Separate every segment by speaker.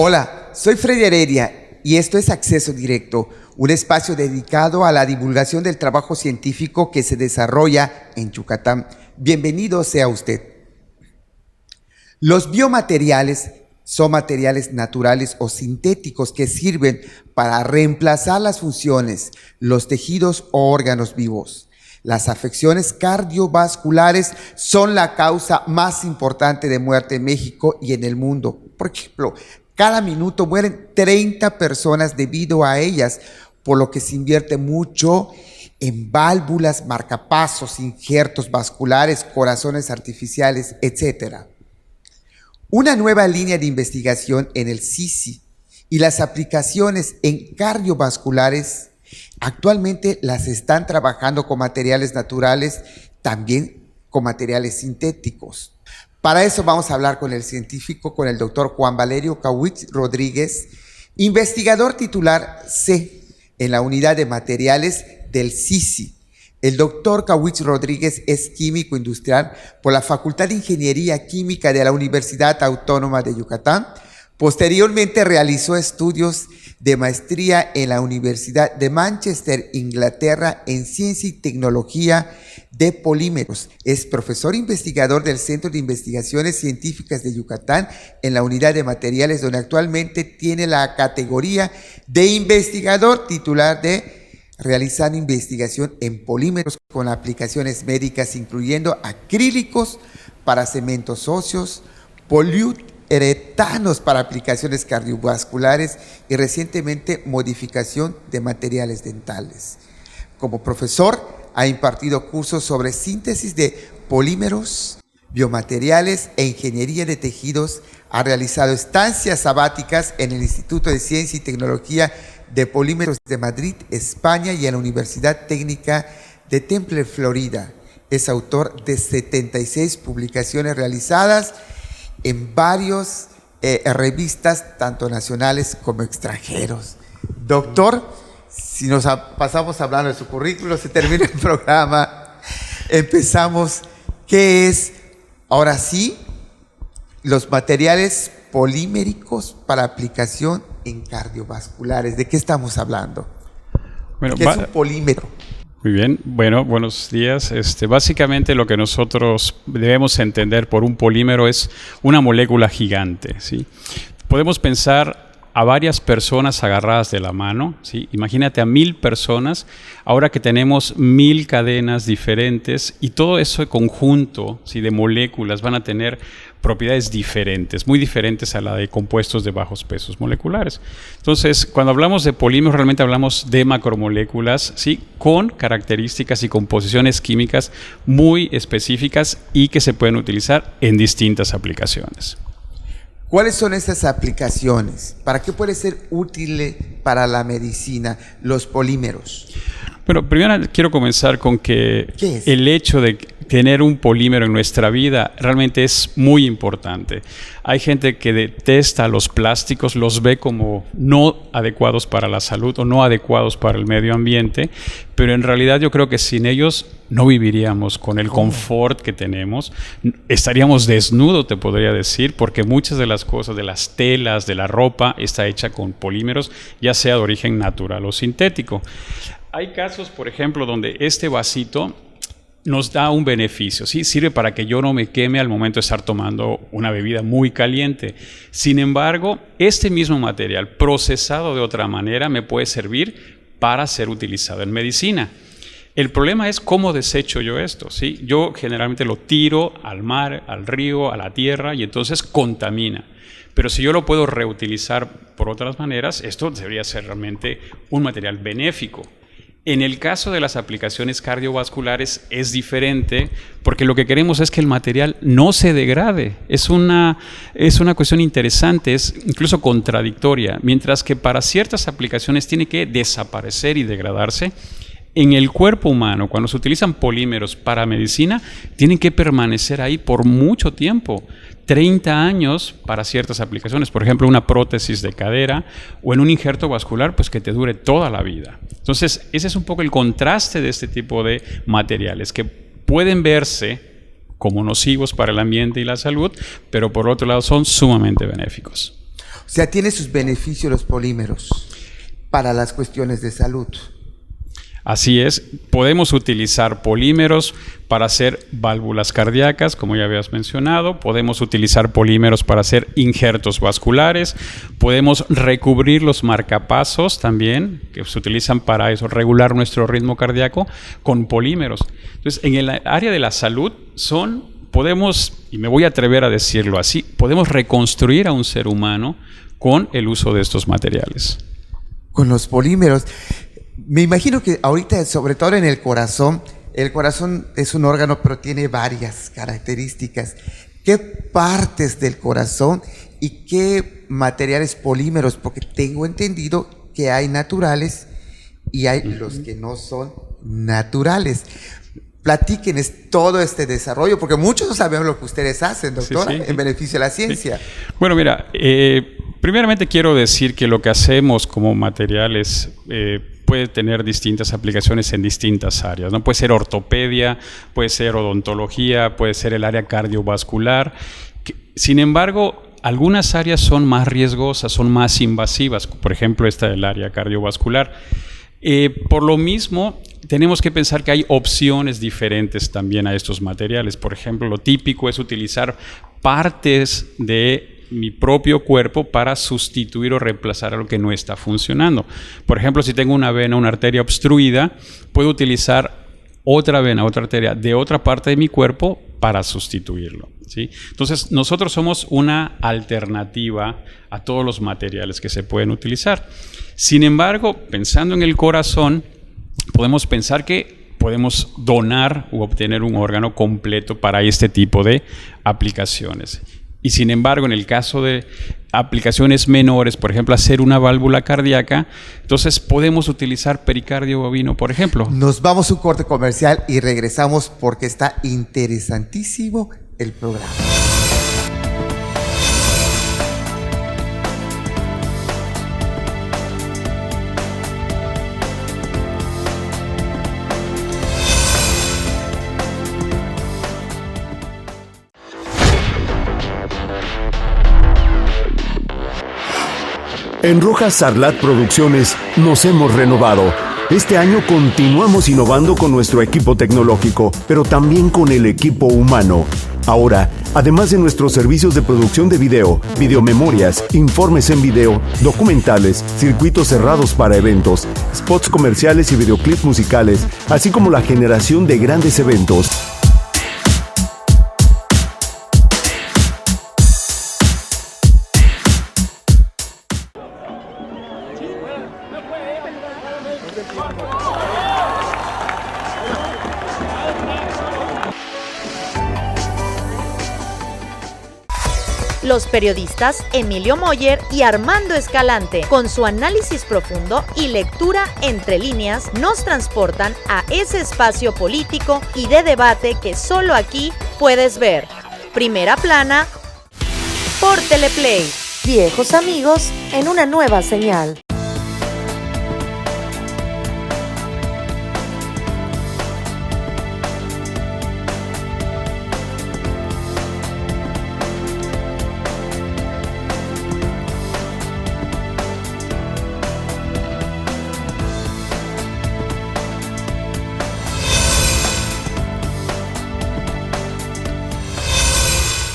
Speaker 1: Hola, soy Freddy Heredia y esto es Acceso Directo, un espacio dedicado a la divulgación del trabajo científico que se desarrolla en Yucatán. Bienvenido sea usted. Los biomateriales son materiales naturales o sintéticos que sirven para reemplazar las funciones, los tejidos o órganos vivos. Las afecciones cardiovasculares son la causa más importante de muerte en México y en el mundo. Por ejemplo, cada minuto mueren 30 personas debido a ellas, por lo que se invierte mucho en válvulas, marcapasos, injertos vasculares, corazones artificiales, etc. Una nueva línea de investigación en el CICI y las aplicaciones en cardiovasculares actualmente las están trabajando con materiales naturales, también con materiales sintéticos. Para eso vamos a hablar con el científico, con el doctor Juan Valerio Kawich Rodríguez, investigador titular C en la unidad de materiales del CICI. El doctor Kawich Rodríguez es químico industrial por la Facultad de Ingeniería Química de la Universidad Autónoma de Yucatán. Posteriormente realizó estudios de maestría en la Universidad de Manchester, Inglaterra, en Ciencia y Tecnología de Polímeros. Es profesor investigador del Centro de Investigaciones Científicas de Yucatán en la unidad de materiales, donde actualmente tiene la categoría de investigador titular de realizar investigación en polímeros con aplicaciones médicas, incluyendo acrílicos para cementos óseos, poliuretanos para aplicaciones cardiovasculares y recientemente modificación de materiales dentales. Como profesor, ha impartido cursos sobre síntesis de polímeros, biomateriales e ingeniería de tejidos. Ha realizado estancias sabáticas en el Instituto de Ciencia y Tecnología de Polímeros de Madrid, España, y en la Universidad Técnica de Temple, Florida. Es autor de 76 publicaciones realizadas en varias revistas, tanto nacionales como extranjeros. Doctor, si nos pasamos hablando de su currículo, se termina el programa. Empezamos. ¿Qué es, ahora sí, los materiales poliméricos para aplicación en cardiovasculares? ¿De qué estamos hablando? Bueno, ¿qué es un polímero?
Speaker 2: Muy bien, bueno, buenos días. Básicamente lo que nosotros debemos entender por un polímero es una molécula gigante, ¿sí? Podemos pensar a varias personas agarradas de la mano, ¿sí? Imagínate a 1000 personas, ahora que tenemos 1000 cadenas diferentes y todo ese conjunto, ¿sí?, de moléculas van a tener propiedades diferentes, muy diferentes a la de compuestos de bajos pesos moleculares. Entonces, cuando hablamos de polímeros, realmente hablamos de macromoléculas, ¿sí?, con características y composiciones químicas muy específicas y que se pueden utilizar en distintas aplicaciones.
Speaker 1: ¿Cuáles son esas aplicaciones? ¿Para qué puede ser útil para la medicina los polímeros?
Speaker 2: Bueno, primero quiero comenzar con que el hecho de tener un polímero en nuestra vida realmente es muy importante. Hay gente que detesta los plásticos, los ve como no adecuados para la salud o no adecuados para el medio ambiente, pero en realidad yo creo que sin ellos no viviríamos con el confort que tenemos. Estaríamos desnudos, te podría decir, porque muchas de las cosas, de las telas, de la ropa, está hecha con polímeros, ya sea de origen natural o sintético. Hay casos, por ejemplo, donde este vasito nos da un beneficio, ¿sí? Sirve para que yo no me queme al momento de estar tomando una bebida muy caliente. Sin embargo, este mismo material procesado de otra manera me puede servir para ser utilizado en medicina. El problema es cómo desecho yo esto, ¿sí? Yo generalmente lo tiro al mar, al río, a la tierra y entonces contamina. Pero si yo lo puedo reutilizar por otras maneras, esto debería ser realmente un material benéfico. En el caso de las aplicaciones cardiovasculares es diferente porque lo que queremos es que el material no se degrade. Es una cuestión interesante, es incluso contradictoria. Mientras que para ciertas aplicaciones tiene que desaparecer y degradarse, en el cuerpo humano, cuando se utilizan polímeros para medicina, tienen que permanecer ahí por mucho tiempo. 30 años para ciertas aplicaciones, por ejemplo, una prótesis de cadera o en un injerto vascular, pues que te dure toda la vida. Entonces, ese es un poco el contraste de este tipo de materiales que pueden verse como nocivos para el ambiente y la salud, pero por otro lado son sumamente benéficos.
Speaker 1: O sea, tiene sus beneficios los polímeros para las cuestiones de salud.
Speaker 2: Así es, podemos utilizar polímeros para hacer válvulas cardíacas, como ya habías mencionado, podemos utilizar polímeros para hacer injertos vasculares, podemos recubrir los marcapasos también, que se utilizan para eso, regular nuestro ritmo cardíaco, con polímeros. Entonces, en el área de la salud podemos, y me voy a atrever a decirlo así, podemos reconstruir a un ser humano con el uso de estos materiales.
Speaker 1: Con los polímeros. Me imagino que ahorita, sobre todo en el corazón es un órgano, pero tiene varias características. ¿Qué partes del corazón y qué materiales polímeros? Porque tengo entendido que hay naturales y hay los que no son naturales. Platíquenos todo este desarrollo, porque muchos no sabemos lo que ustedes hacen, doctora, en beneficio de la ciencia. Sí.
Speaker 2: Bueno, mira, primeramente quiero decir que lo que hacemos como materiales puede tener distintas aplicaciones en distintas áreas, ¿no? Puede ser ortopedia, puede ser odontología, puede ser el área cardiovascular. Sin embargo, algunas áreas son más riesgosas, son más invasivas, por ejemplo, esta del área cardiovascular. Por lo mismo, tenemos que pensar que hay opciones diferentes también a estos materiales. Por ejemplo, lo típico es utilizar partes de mi propio cuerpo para sustituir o reemplazar a lo que no está funcionando. Por ejemplo, si tengo una vena, una arteria obstruida, puedo utilizar otra vena, otra arteria de otra parte de mi cuerpo para sustituirlo, ¿sí? Entonces, nosotros somos una alternativa a todos los materiales que se pueden utilizar. Sin embargo, pensando en el corazón, podemos pensar que podemos donar u obtener un órgano completo para este tipo de aplicaciones. Y sin embargo, en el caso de aplicaciones menores, por ejemplo, hacer una válvula cardíaca, entonces podemos utilizar pericardio bovino, por ejemplo.
Speaker 1: Nos vamos a un corte comercial y regresamos porque está interesantísimo el programa.
Speaker 3: En Rojas Sarlat Producciones nos hemos renovado. Este año continuamos innovando con nuestro equipo tecnológico, pero también con el equipo humano. Ahora, además de nuestros servicios de producción de video, videomemorias, informes en video, documentales, circuitos cerrados para eventos, spots comerciales y videoclips musicales, así como la generación de grandes eventos.
Speaker 4: Los periodistas Emilio Moller y Armando Escalante, con su análisis profundo y lectura entre líneas, nos transportan a ese espacio político y de debate que solo aquí puedes ver. Primera Plana por Teleplay. Viejos amigos en una nueva señal.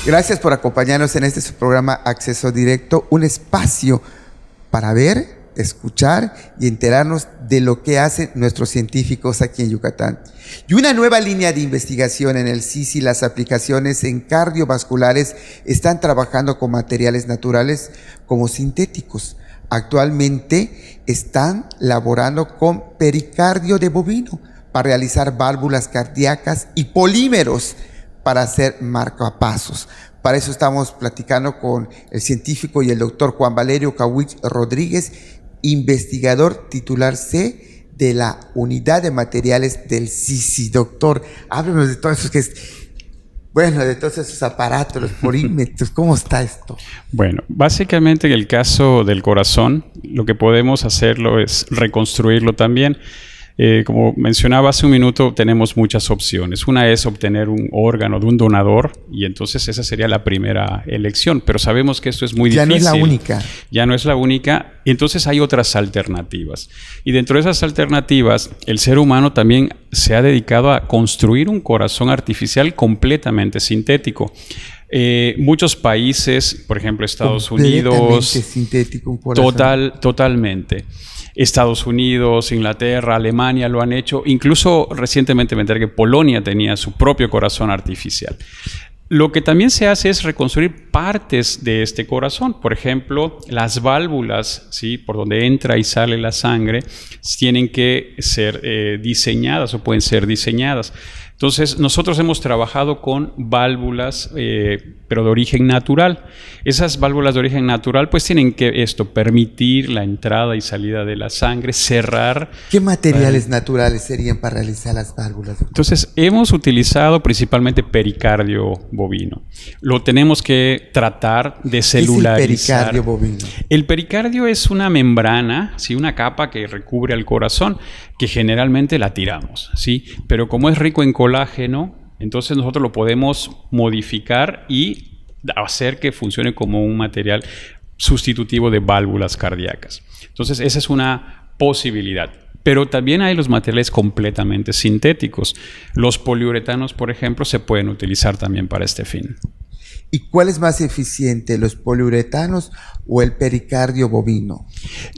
Speaker 1: Gracias por acompañarnos en este su programa Acceso Directo, un espacio para ver, escuchar y enterarnos de lo que hacen nuestros científicos aquí en Yucatán. Y una nueva línea de investigación en el CICI, las aplicaciones en cardiovasculares están trabajando con materiales naturales como sintéticos. Actualmente están laborando con pericardio de bovino para realizar válvulas cardíacas y polímeros para hacer marcapasos. Para eso estamos platicando con el científico y el doctor Juan Valerio Kawich Rodríguez, investigador titular C de la Unidad de Materiales del CICI. Doctor, háblenos de todo eso de todos esos aparatos, los polímetros, ¿cómo está esto?
Speaker 2: Bueno, básicamente en el caso del corazón, lo que podemos hacerlo es reconstruirlo también. Como mencionaba hace un minuto, tenemos muchas opciones. Una es obtener un órgano de un donador y entonces esa sería la primera elección, pero sabemos que esto es muy difícil.
Speaker 1: Ya no es la única.
Speaker 2: Ya no es la única, y entonces hay otras alternativas. Y dentro de esas alternativas, el ser humano también se ha dedicado a construir un corazón artificial completamente sintético. Muchos países, por ejemplo Estados Unidos,
Speaker 1: sintético, un corazón.
Speaker 2: Totalmente. Estados Unidos, Inglaterra, Alemania lo han hecho. Incluso recientemente me enteré que Polonia tenía su propio corazón artificial. Lo que también se hace es reconstruir partes de este corazón. Por ejemplo, las válvulas, ¿sí?, por donde entra y sale la sangre, tienen que ser diseñadas o pueden ser diseñadas. Entonces, nosotros hemos trabajado con válvulas, pero de origen natural. Esas válvulas de origen natural, pues tienen que permitir la entrada y salida de la sangre, cerrar.
Speaker 1: ¿Qué materiales naturales serían para realizar las válvulas?
Speaker 2: Entonces, hemos utilizado principalmente pericardio bovino. Lo tenemos que tratar de celularizar.
Speaker 1: ¿Qué es el pericardio bovino?
Speaker 2: El pericardio es una membrana, ¿sí?, una capa que recubre al corazón, que generalmente la tiramos, ¿sí? Pero como es rico en colágeno, entonces nosotros lo podemos modificar y hacer que funcione como un material sustitutivo de válvulas cardíacas. Entonces esa es una posibilidad. Pero también hay los materiales completamente sintéticos. Los poliuretanos, por ejemplo, se pueden utilizar también para este fin.
Speaker 1: ¿Y cuál es más eficiente, los poliuretanos o el pericardio bovino?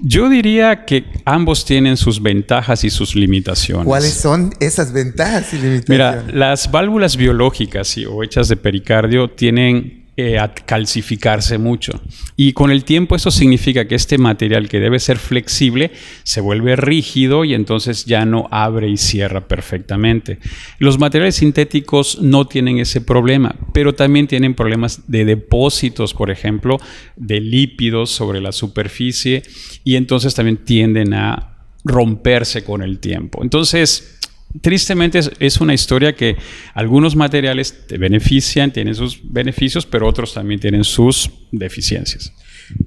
Speaker 2: Yo diría que ambos tienen sus ventajas y sus limitaciones.
Speaker 1: ¿Cuáles son esas ventajas y limitaciones?
Speaker 2: Mira, las válvulas biológicas o hechas de pericardio tienen a calcificarse mucho. Y con el tiempo eso significa que este material, que debe ser flexible, se vuelve rígido y entonces ya no abre y cierra perfectamente. Los materiales sintéticos no tienen ese problema, pero también tienen problemas de depósitos, por ejemplo, de lípidos sobre la superficie, y entonces también tienden a romperse con el tiempo. Entonces, tristemente es una historia que algunos materiales te benefician, tienen sus beneficios, pero otros también tienen sus deficiencias.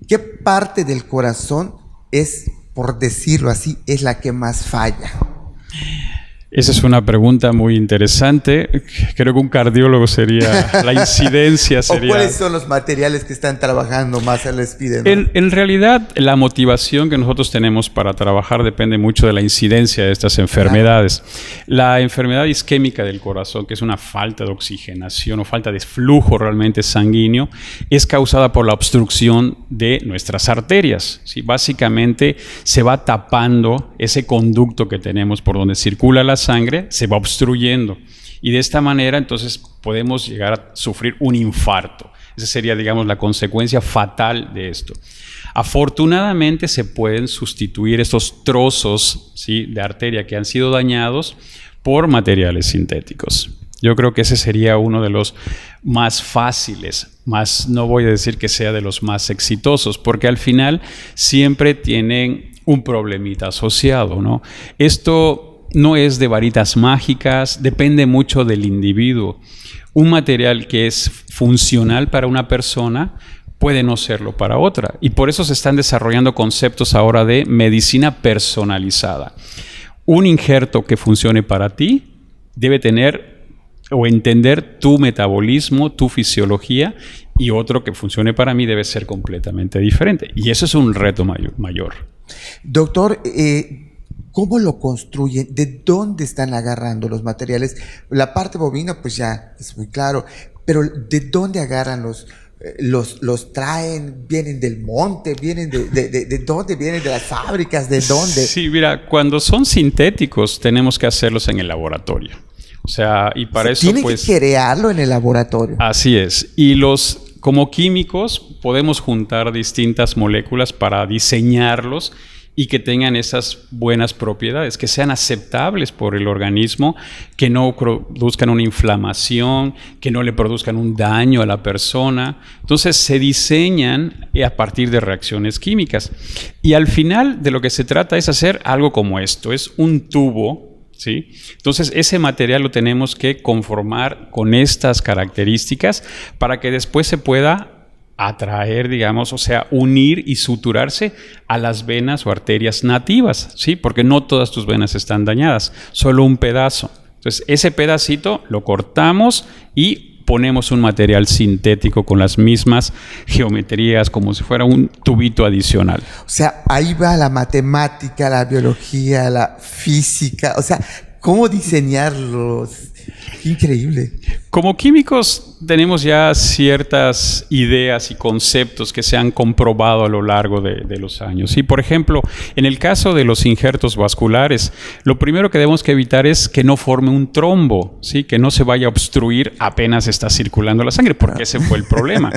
Speaker 1: ¿Qué parte del corazón es, por decirlo así, es la que más falla?
Speaker 2: Esa es una pregunta muy interesante. Creo que un cardiólogo sería, la incidencia sería...
Speaker 1: ¿O cuáles son los materiales que están trabajando más les piden, ¿no?
Speaker 2: En realidad, la motivación que nosotros tenemos para trabajar depende mucho de la incidencia de estas enfermedades. Claro. La enfermedad isquémica del corazón, que es una falta de oxigenación o falta de flujo realmente sanguíneo, es causada por la obstrucción de nuestras arterias, ¿sí? Básicamente se va tapando ese conducto que tenemos por donde circula la sangre, se va obstruyendo, y de esta manera entonces podemos llegar a sufrir un infarto. Esa sería, digamos, la consecuencia fatal de esto. Afortunadamente se pueden sustituir estos trozos, ¿sí?, de arteria que han sido dañados por materiales sintéticos. Yo creo que ese sería uno de los más fáciles, más no voy a decir que sea de los más exitosos, porque al final siempre tienen un problemita asociado, ¿no? Esto no es de varitas mágicas, depende mucho del individuo. Un material que es funcional para una persona puede no serlo para otra, y por eso se están desarrollando conceptos ahora de medicina personalizada. Un injerto que funcione para ti debe tener o entender tu metabolismo, tu fisiología, y otro que funcione para mí debe ser completamente diferente, y eso es un reto mayor.
Speaker 1: Doctor, ¿cómo lo construyen? ¿De dónde están agarrando los materiales? La parte bovina, pues ya es muy claro, pero ¿de dónde agarran los traen? ¿Vienen del monte? ¿Vienen de dónde? ¿Vienen de las fábricas? ¿De dónde?
Speaker 2: Sí, mira, cuando son sintéticos tenemos que hacerlos en el laboratorio. O sea, y para eso
Speaker 1: tienen
Speaker 2: pues...
Speaker 1: que crearlo en el laboratorio.
Speaker 2: Así es. Y como químicos podemos juntar distintas moléculas para diseñarlos y que tengan esas buenas propiedades, que sean aceptables por el organismo, que no produzcan una inflamación, que no le produzcan un daño a la persona. Entonces se diseñan a partir de reacciones químicas. Y al final de lo que se trata es hacer algo como esto, es un tubo, ¿sí? Entonces ese material lo tenemos que conformar con estas características para que después se pueda atraer, digamos, o sea, unir y suturarse a las venas o arterias nativas, ¿sí? Porque no todas tus venas están dañadas, solo un pedazo. Entonces, ese pedacito lo cortamos y ponemos un material sintético con las mismas geometrías, como si fuera un tubito adicional.
Speaker 1: O sea, ahí va la matemática, la biología, la física, o sea, ¿cómo diseñarlos? Qué increíble.
Speaker 2: Como químicos tenemos ya ciertas ideas y conceptos que se han comprobado a lo largo de los años. Y por ejemplo, en el caso de los injertos vasculares, lo primero que debemos que evitar es que no forme un trombo, ¿sí? Que no se vaya a obstruir apenas está circulando la sangre, porque ese fue el problema.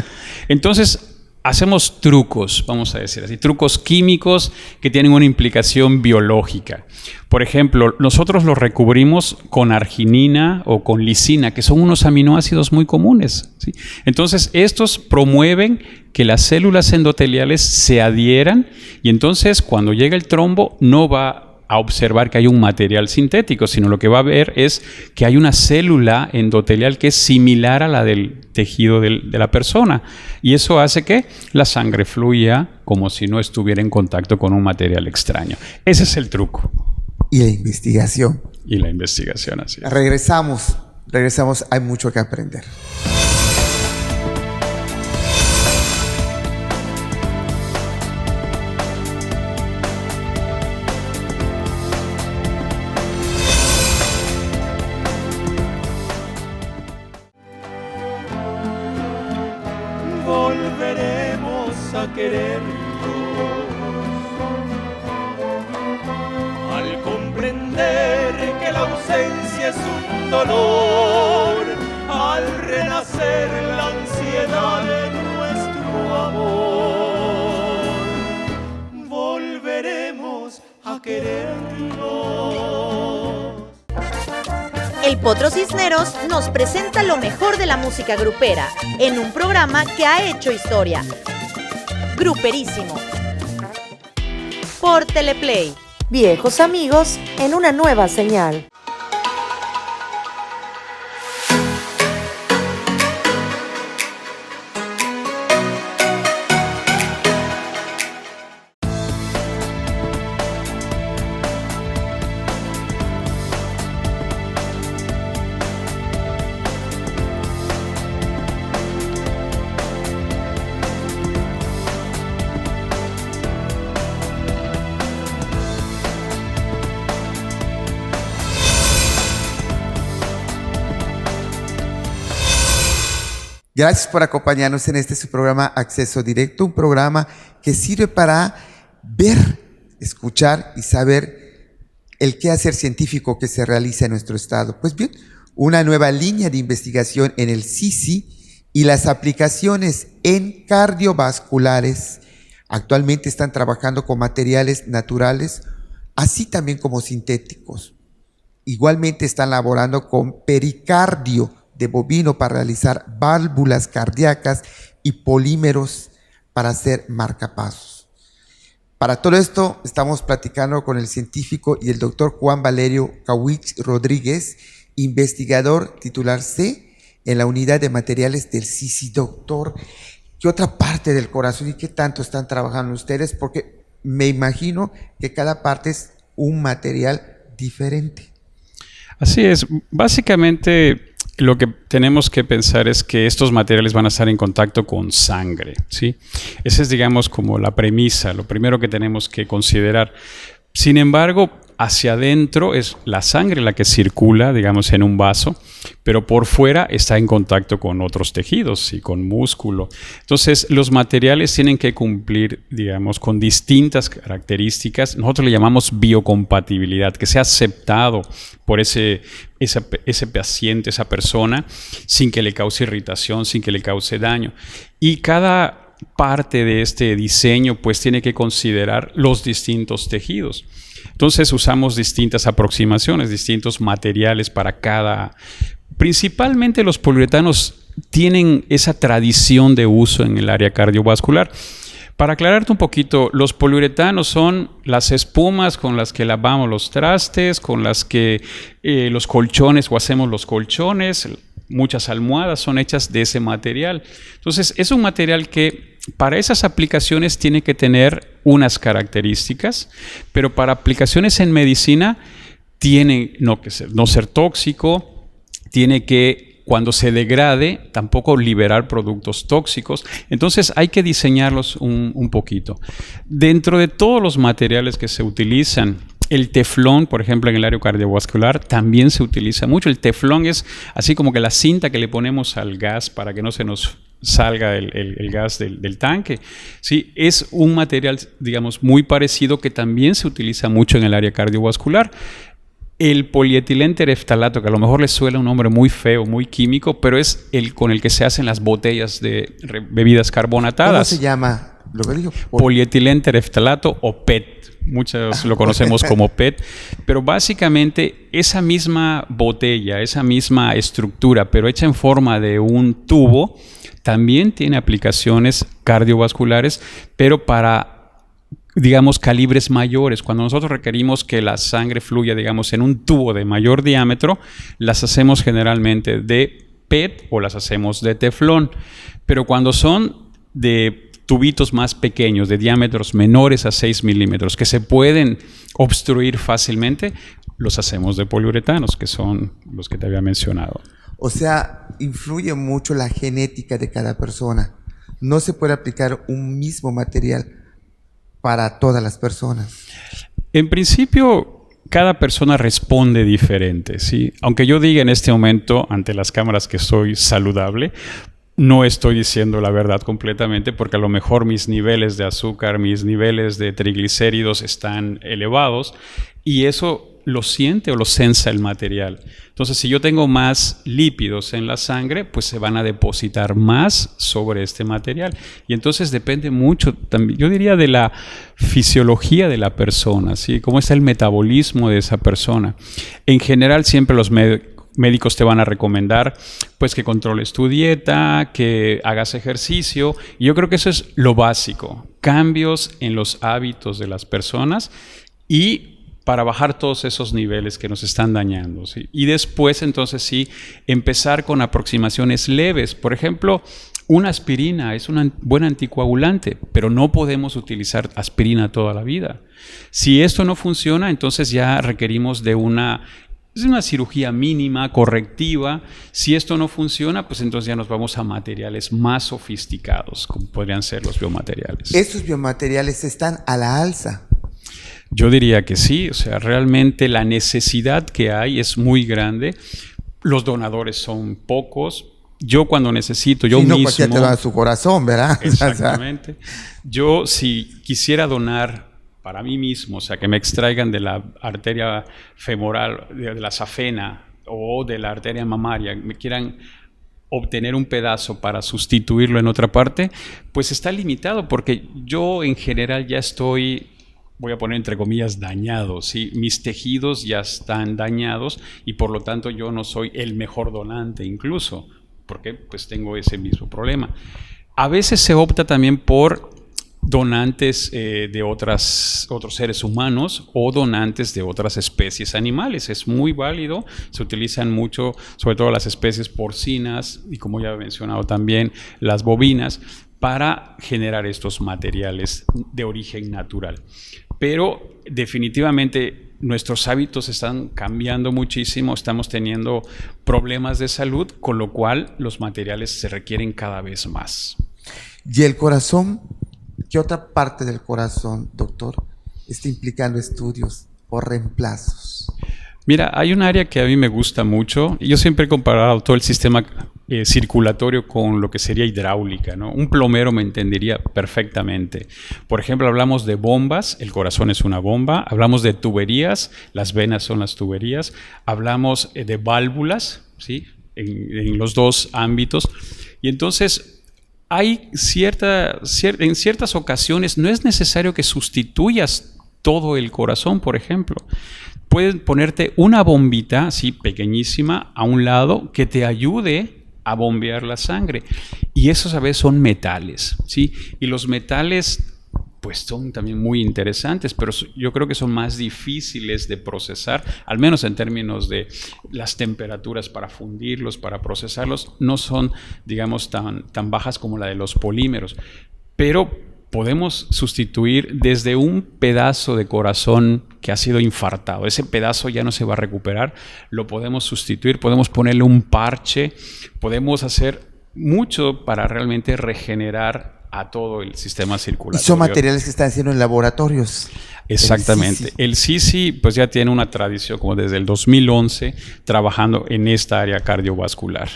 Speaker 2: Entonces, hacemos trucos, vamos a decir así, trucos químicos que tienen una implicación biológica. Por ejemplo, nosotros los recubrimos con arginina o con lisina, que son unos aminoácidos muy comunes, ¿sí? Entonces, estos promueven que las células endoteliales se adhieran y entonces cuando llega el trombo no va a observar que hay un material sintético, sino lo que va a ver es que hay una célula endotelial que es similar a la del tejido de la persona. Y eso hace que la sangre fluya como si no estuviera en contacto con un material extraño. Ese es el truco.
Speaker 1: Y la investigación.
Speaker 2: Y la investigación, así es.
Speaker 1: Regresamos, hay mucho que aprender.
Speaker 5: Volveremos a querernos al comprender que la ausencia es un dolor, al renacer la ansiedad de nuestro amor. Volveremos a querernos.
Speaker 4: El Potro Cisneros nos presenta lo mejor de la música grupera en un programa que ha hecho historia. Gruperísimo. Por Teleplay. Viejos amigos en una nueva señal.
Speaker 1: Gracias por acompañarnos en este su programa Acceso Directo, un programa que sirve para ver, escuchar y saber el quehacer científico que se realiza en nuestro estado. Pues bien, una nueva línea de investigación en el CICI y las aplicaciones en cardiovasculares actualmente están trabajando con materiales naturales, así también como sintéticos. Igualmente están laborando con pericardio de bovino para realizar válvulas cardíacas y polímeros para hacer marcapasos. Para todo esto estamos platicando con el científico y el doctor Juan Valerio Kawich Rodríguez, investigador titular C en la unidad de materiales del CICI. Doctor, ¿qué otra parte del corazón y qué tanto están trabajando ustedes? Porque me imagino que cada parte es un material diferente.
Speaker 2: Así es, básicamente lo que tenemos que pensar es que estos materiales van a estar en contacto con sangre, ¿sí? Esa es, digamos, como la premisa, lo primero que tenemos que considerar. Sin embargo, hacia adentro es la sangre la que circula, digamos, en un vaso, pero por fuera está en contacto con otros tejidos y con músculo. Entonces, los materiales tienen que cumplir, digamos, con distintas características. Nosotros le llamamos biocompatibilidad, que sea aceptado por ese paciente, esa persona, sin que le cause irritación, sin que le cause daño. Y cada parte de este diseño, pues, tiene que considerar los distintos tejidos. Entonces usamos distintas aproximaciones, distintos materiales para cada. Principalmente los poliuretanos tienen esa tradición de uso en el área cardiovascular. Para aclararte un poquito, los poliuretanos son las espumas con las que lavamos los trastes, con las que los colchones o hacemos los colchones, muchas almohadas son hechas de ese material. Entonces, es un material que para esas aplicaciones tiene que tener unas características, pero para aplicaciones en medicina tiene no ser tóxico, tiene que, cuando se degrade, tampoco liberar productos tóxicos. Entonces hay que diseñarlos un poquito. Dentro de todos los materiales que se utilizan, el teflón, por ejemplo, en el área cardiovascular, también se utiliza mucho. El teflón es así como que la cinta que le ponemos al gas para que no se nos salga el gas del tanque. Sí, es un material, digamos, muy parecido que también se utiliza mucho en el área cardiovascular. El polietilentereftalato, que a lo mejor les suena un nombre muy feo, muy químico, pero es el con el que se hacen las botellas de bebidas carbonatadas.
Speaker 1: ¿Cómo se llama? Lo que digo.
Speaker 2: Polietilentereftalato o PET. Muchos lo conocemos como PET, pero básicamente esa misma botella, esa misma estructura, pero hecha en forma de un tubo, también tiene aplicaciones cardiovasculares, pero para, digamos, calibres mayores. Cuando nosotros requerimos que la sangre fluya, digamos, en un tubo de mayor diámetro, las hacemos generalmente de PET o las hacemos de teflón. Pero cuando son de tubitos más pequeños, de diámetros menores a 6 milímetros, que se pueden obstruir fácilmente, los hacemos de poliuretanos, que son los que te había mencionado.
Speaker 1: O sea, influye mucho la genética de cada persona. No se puede aplicar un mismo material para todas las personas.
Speaker 2: En principio, cada persona responde diferente, ¿sí? Aunque yo diga en este momento, ante las cámaras, que soy saludable, no estoy diciendo la verdad completamente, porque a lo mejor mis niveles de azúcar, mis niveles de triglicéridos están elevados y eso lo siente o lo sensa el material. Entonces, si yo tengo más lípidos en la sangre, pues se van a depositar más sobre este material. Y entonces depende mucho también, yo diría, de la fisiología de la persona, ¿sí? Cómo está el metabolismo de esa persona. En general, siempre los médicos te van a recomendar pues que controles tu dieta, que hagas ejercicio. Y yo creo que eso es lo básico. Cambios en los hábitos de las personas y para bajar todos esos niveles que nos están dañando, ¿sí? Y después, entonces sí, empezar con aproximaciones leves. Por ejemplo, una aspirina es un buen anticoagulante, pero no podemos utilizar aspirina toda la vida. Si esto no funciona, entonces ya requerimos de una cirugía mínima, correctiva. Si esto no funciona, pues entonces ya nos vamos a materiales más sofisticados, como podrían ser los biomateriales.
Speaker 1: ¿Estos biomateriales están a la alza?
Speaker 2: Yo diría que sí, o sea, realmente la necesidad que hay es muy grande. Los donadores son pocos. Yo cuando necesito, yo mismo...
Speaker 1: No cualquiera te da su corazón, ¿verdad?
Speaker 2: Exactamente. Yo, si quisiera donar para mí mismo, o sea, que me extraigan de la arteria femoral, de la safena o de la arteria mamaria, me quieran obtener un pedazo para sustituirlo en otra parte, pues está limitado, porque yo en general ya estoy, voy a poner entre comillas, dañado, ¿sí? Mis tejidos ya están dañados y por lo tanto yo no soy el mejor donante incluso, porque pues tengo ese mismo problema. A veces se opta también por donantes de otros seres humanos o donantes de otras especies animales. Es muy válido, se utilizan mucho, sobre todo las especies porcinas y, como ya he mencionado también, las bovinas, para generar estos materiales de origen natural. Pero definitivamente nuestros hábitos están cambiando muchísimo, estamos teniendo problemas de salud, con lo cual los materiales se requieren cada vez más.
Speaker 1: ¿Y el corazón? ¿Qué otra parte del corazón, doctor, está implicando estudios o reemplazos?
Speaker 2: Mira, hay un área que a mí me gusta mucho. Yo siempre he comparado todo el sistema circulatorio con lo que sería hidráulica, ¿no? Un plomero me entendería perfectamente. Por ejemplo, hablamos de bombas, el corazón es una bomba. Hablamos de tuberías, las venas son las tuberías. Hablamos de válvulas, ¿sí? En los dos ámbitos. Y entonces hay en ciertas ocasiones no es necesario que sustituyas todo el corazón, por ejemplo. Pueden ponerte una bombita así pequeñísima a un lado que te ayude a bombear la sangre. Y esos a veces son metales, ¿sí? Y los metales pues son también muy interesantes, pero yo creo que son más difíciles de procesar, al menos en términos de las temperaturas para fundirlos, para procesarlos, no son, digamos, tan bajas como la de los polímeros, pero podemos sustituir desde un pedazo de corazón que ha sido infartado. Ese pedazo ya no se va a recuperar, lo podemos sustituir, podemos ponerle un parche, podemos hacer mucho para realmente regenerar a todo el sistema circulatorio.
Speaker 1: Y son materiales que están haciendo en laboratorios.
Speaker 2: Exactamente. El CICI pues ya tiene una tradición como desde el 2011 trabajando en esta área cardiovascular.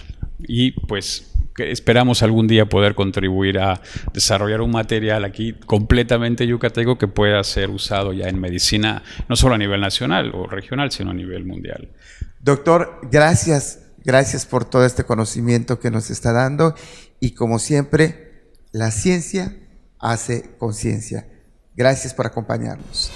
Speaker 2: Y pues que esperamos algún día poder contribuir a desarrollar un material aquí completamente yucateco que pueda ser usado ya en medicina, no solo a nivel nacional o regional, sino a nivel mundial.
Speaker 1: Doctor, gracias por todo este conocimiento que nos está dando y como siempre, la ciencia hace conciencia. Gracias por acompañarnos.